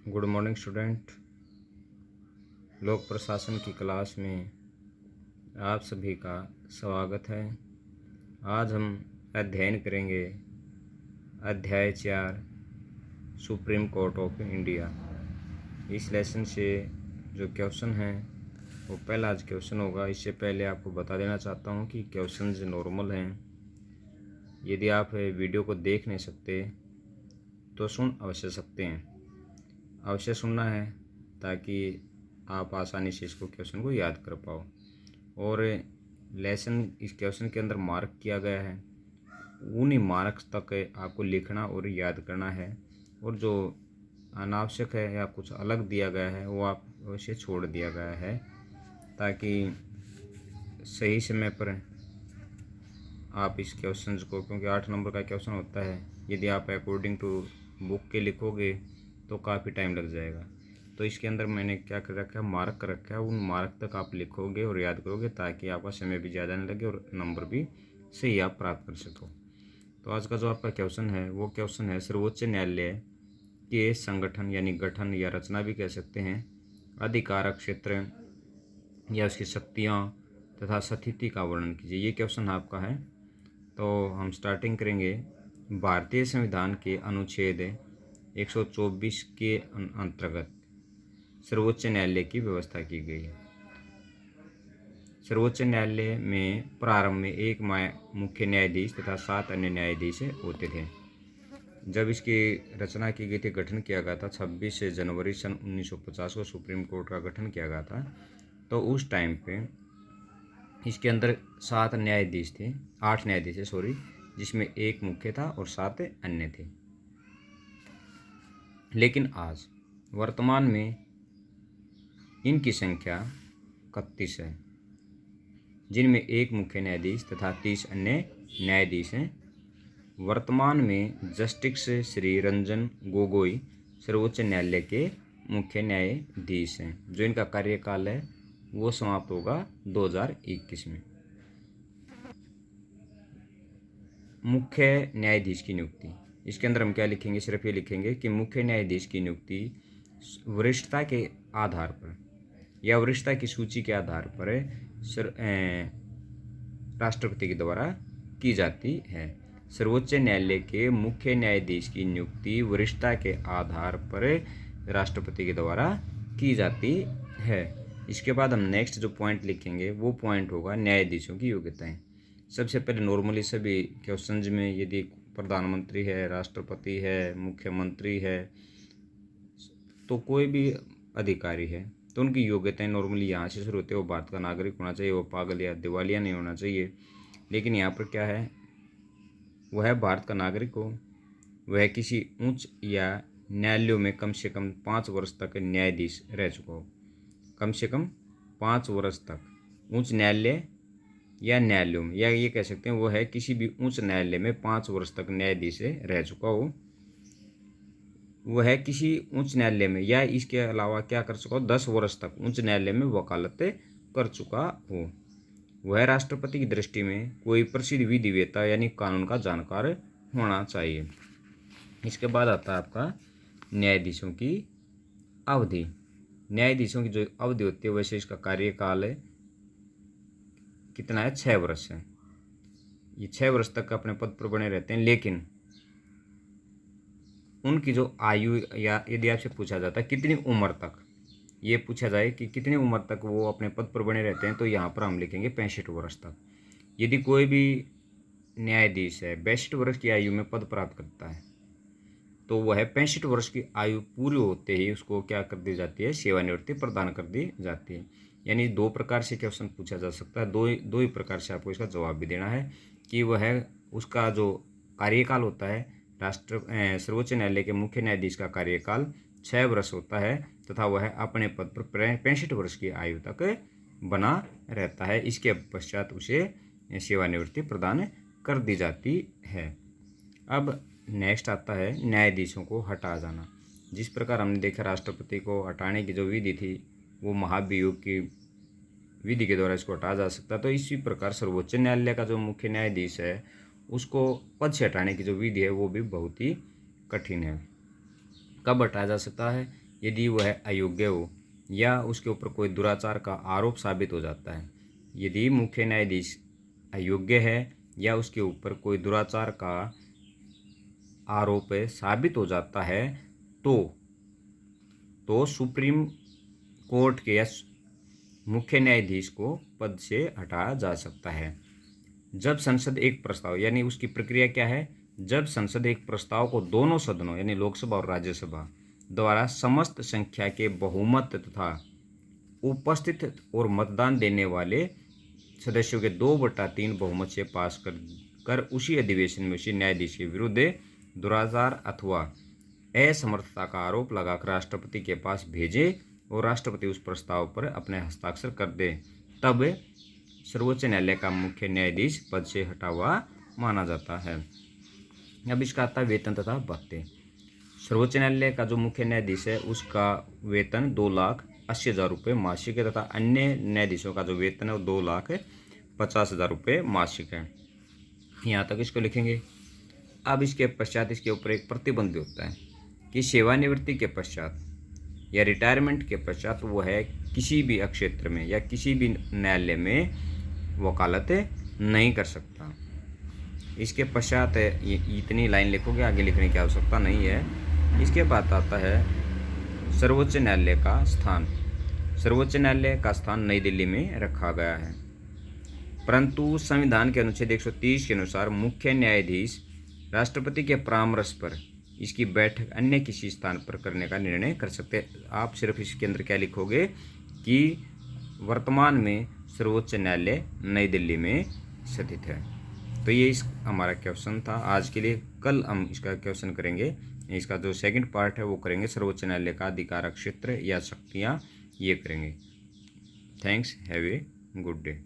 Good morning student. लोक प्रशासन की क्लास में आप सभी का स्वागत है। आज हम अध्ययन करेंगे अध्याय 4 सुप्रीम कोर्ट ऑफ इंडिया। इस लेसन से जो क्वेश्चन है वो पहला आज क्वेश्चन होगा। इससे पहले आपको बता देना चाहता हूँ कि क्वेश्चन नॉर्मल हैं। यदि आप वीडियो को देख नहीं सकते तो सुन अवश्य सकते हैं। अवश्य सुनना है ताकि आप आसानी से इसको क्वेश्चन को याद कर पाओ। और लेसन इस क्वेश्चन के अंदर मार्क किया गया है, उन्हीं मार्क्स तक आपको लिखना और याद करना है। और जो अनावश्यक है या कुछ अलग दिया गया है वो आप अवश्य छोड़ दिया गया है ताकि सही समय पर आप इस क्वेश्चन को, क्योंकि 8 नंबर का क्वेश्चन होता है, यदि आप अकॉर्डिंग टू बुक के लिखोगे तो काफ़ी टाइम लग जाएगा। तो इसके अंदर मैंने क्या कर रखा है, मार्क कर रखा है। उन मार्क तक आप लिखोगे और याद करोगे ताकि आपका समय भी ज़्यादा नहीं लगे और नंबर भी सही आप प्राप्त कर सको। तो आज का जो आपका क्वेश्चन है वो क्वेश्चन है, सर्वोच्च न्यायालय के संगठन यानी गठन या रचना भी कह सकते हैं, अधिकार क्षेत्र या उसकी शक्तियाँ तथा स्थिति का वर्णन कीजिए। ये क्वेश्चन आपका है। तो हम स्टार्टिंग करेंगे। भारतीय संविधान के अनुच्छेद 124 के अंतर्गत सर्वोच्च न्यायालय की व्यवस्था की गई है। सर्वोच्च न्यायालय में प्रारंभ में एक मुख्य न्यायाधीश तथा 7 अन्य न्यायाधीश होते थे। जब इसकी रचना की गई थी, गठन किया गया था 26 जनवरी सन 1950 को सुप्रीम कोर्ट का गठन किया गया था। तो उस टाइम पे इसके अंदर 7 न्यायाधीश थे, 8 न्यायाधीश है सॉरी, जिसमें एक मुख्य था और 7 अन्य थे। लेकिन आज वर्तमान में इनकी संख्या 31 है, जिनमें एक मुख्य न्यायाधीश तथा 30 अन्य न्यायाधीश हैं। वर्तमान में जस्टिस श्री रंजन गोगोई सर्वोच्च न्यायालय के मुख्य न्यायाधीश हैं। जो इनका कार्यकाल है वो समाप्त होगा 2021 में। मुख्य न्यायाधीश की नियुक्ति, इसके अंदर हम क्या लिखेंगे, सिर्फ ये लिखेंगे कि मुख्य न्यायाधीश की नियुक्ति वरिष्ठता के आधार पर या वरिष्ठता की सूची के आधार पर राष्ट्रपति के द्वारा की जाती है। सर्वोच्च न्यायालय के मुख्य न्यायाधीश की नियुक्ति वरिष्ठता के आधार पर राष्ट्रपति के द्वारा की जाती है। इसके बाद हम नेक्स्ट जो पॉइंट लिखेंगे वो पॉइंट होगा न्यायाधीशों की योग्यताएं। सबसे पहले नॉर्मली सभी क्वेश्चंस में यदि प्रधानमंत्री है, राष्ट्रपति है, मुख्यमंत्री है, तो कोई भी अधिकारी है तो उनकी योग्यताएं नॉर्मली यहाँ से शुरू होती है। वो भारत का नागरिक होना चाहिए, वो पागल या दिवालिया नहीं होना चाहिए। लेकिन यहाँ पर क्या है, वह भारत का नागरिक हो, वह किसी उच्च या न्यायालयों में कम से कम 5 वर्ष तक न्यायाधीश रह चुका हो। कम से कम 5 वर्ष तक उच्च न्यायालय या न्यायालयों में, या ये कह सकते हैं वो है किसी भी उच्च न्यायालय में 5 वर्ष तक न्यायाधीश रह चुका हो। वह किसी उच्च न्यायालय में या इसके अलावा क्या कर चुका हो, 10 वर्ष तक उच्च न्यायालय में वकालत कर चुका हो। वह राष्ट्रपति की दृष्टि में कोई प्रसिद्ध विधिवेत्ता यानी कानून का जानकार होना चाहिए। इसके बाद आता है आपका न्यायाधीशों की अवधि। न्यायाधीशों की जो अवधि होती है वैसे इसका कार्यकाल है कितना है, 6 वर्ष है। ये 6 वर्ष तक अपने पद पर बने रहते हैं। लेकिन उनकी जो आयु, या यदि आपसे पूछा जाता है कितनी उम्र तक, ये पूछा जाए कि कितनी उम्र तक वो अपने पद पर बने रहते हैं, तो यहाँ पर हम लिखेंगे 65 वर्ष तक। यदि कोई भी न्यायाधीश है 62 वर्ष की आयु में पद प्राप्त करता है तो वह 65 वर्ष की आयु पूरी होते ही उसको क्या कर दी जाती है, सेवानिवृत्ति प्रदान कर दी जाती है। यानी 2 प्रकार से क्वेश्चन पूछा जा सकता है, दो ही प्रकार से आपको इसका जवाब भी देना है कि वह उसका जो कार्यकाल होता है, सर्वोच्च न्यायालय के मुख्य न्यायाधीश का कार्यकाल 6 वर्ष होता है तथा वह अपने पद पर 65 वर्ष की आयु तक बना रहता है। इसके पश्चात उसे सेवानिवृत्ति प्रदान कर दी जाती है। अब नेक्स्ट आता है न्यायाधीशों को हटा जाना। जिस प्रकार हमने देखा राष्ट्रपति को हटाने की जो विधि थी वो महाभियोग की विधि के द्वारा इसको हटाया जा सकता है, तो इसी प्रकार सर्वोच्च न्यायालय का जो मुख्य न्यायाधीश है उसको पद से हटाने की जो विधि है वो भी बहुत ही कठिन है। कब हटाया जा सकता है, यदि वह अयोग्य हो या उसके ऊपर कोई दुराचार का आरोप साबित हो जाता है। यदि मुख्य न्यायाधीश अयोग्य है या उसके ऊपर कोई दुराचार का आरोप साबित हो जाता है तो सुप्रीम कोर्ट के मुख्य न्यायाधीश को पद से हटाया जा सकता है। जब संसद एक प्रस्ताव, यानी उसकी प्रक्रिया क्या है, जब संसद एक प्रस्ताव को दोनों सदनों यानी लोकसभा और राज्यसभा द्वारा समस्त संख्या के बहुमत तथा उपस्थित और मतदान देने वाले सदस्यों के 2/3 बहुमत से पास कर उसी अधिवेशन में उसी न्यायाधीश के विरुद्ध दुराचार अथवा असमर्थता का आरोप लगाकर राष्ट्रपति के पास भेजे और राष्ट्रपति उस प्रस्ताव पर अपने हस्ताक्षर कर दे, तब सर्वोच्च न्यायालय का मुख्य न्यायाधीश पद से हटा हुआ माना जाता है। अब इसका आता है वेतन तथा भत्ते। सर्वोच्च न्यायालय का जो मुख्य न्यायाधीश है उसका वेतन 2,80,000 रुपये मासिक है तथा अन्य न्यायाधीशों का जो वेतन है वो 2,50,000 रुपये मासिक है। यहाँ तक इसको लिखेंगे। अब इसके पश्चात इसके ऊपर एक प्रतिबंध होता है कि सेवानिवृत्ति के पश्चात या रिटायरमेंट के पश्चात वो है किसी भी क्षेत्र में या किसी भी न्यायालय में वकालत नहीं कर सकता। इसके पश्चात ये इतनी लाइन लिखोगे, आगे लिखने की आवश्यकता नहीं है। इसके बाद आता है सर्वोच्च न्यायालय का स्थान। सर्वोच्च न्यायालय का स्थान नई दिल्ली में रखा गया है, परंतु संविधान के अनुच्छेद 130 के अनुसार मुख्य न्यायाधीश राष्ट्रपति के परामर्श पर इसकी बैठक अन्य किसी स्थान पर करने का निर्णय कर सकते हैं। आप सिर्फ इसके अंदर क्या लिखोगे कि वर्तमान में सर्वोच्च न्यायालय नई दिल्ली में स्थित है। तो ये हमारा क्वेश्चन था आज के लिए। कल हम इसका क्वेश्चन करेंगे, इसका जो सेकंड पार्ट है वो करेंगे, सर्वोच्च न्यायालय का अधिकार क्षेत्र या शक्तियाँ, ये करेंगे। Thanks, have a good day.